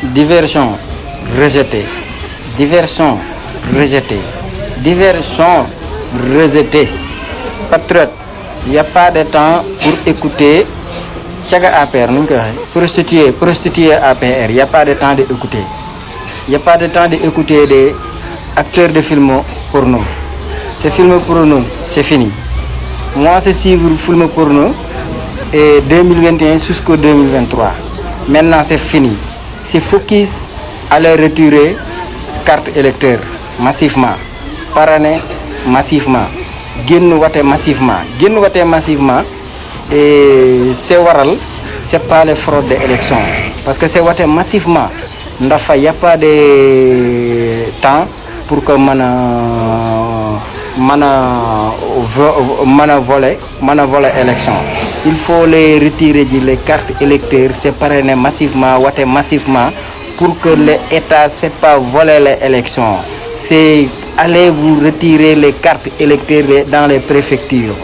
Diversion, rejeté. Diversion, rejeté. Diversion, rejeté. Patriote, il n'y a pas de temps pour écouter. Chaga APR, prostituée APR, il n'y a pas de temps d'écouter. Il n'y a pas de temps d'écouter des acteurs de films porno. Ces films porno, c'est fini. Moi, c'est suivre film porno et 2021 jusqu'au 2023. Maintenant, c'est fini. C'est focus à leur retirer carte électeur massivement. Par année, massivement. Génn wate massivement. Et c'est waral, c'est pas les fraudes d'élection. Parce que c'est wate massivement. Il n'y a pas de temps pour que voler élection. Il faut les retirer les cartes électeurs, séparer massivement, wate massivement, pour que l'État ne sait pas voler les élections. C'est allez vous retirer les cartes électeurs dans les préfectures.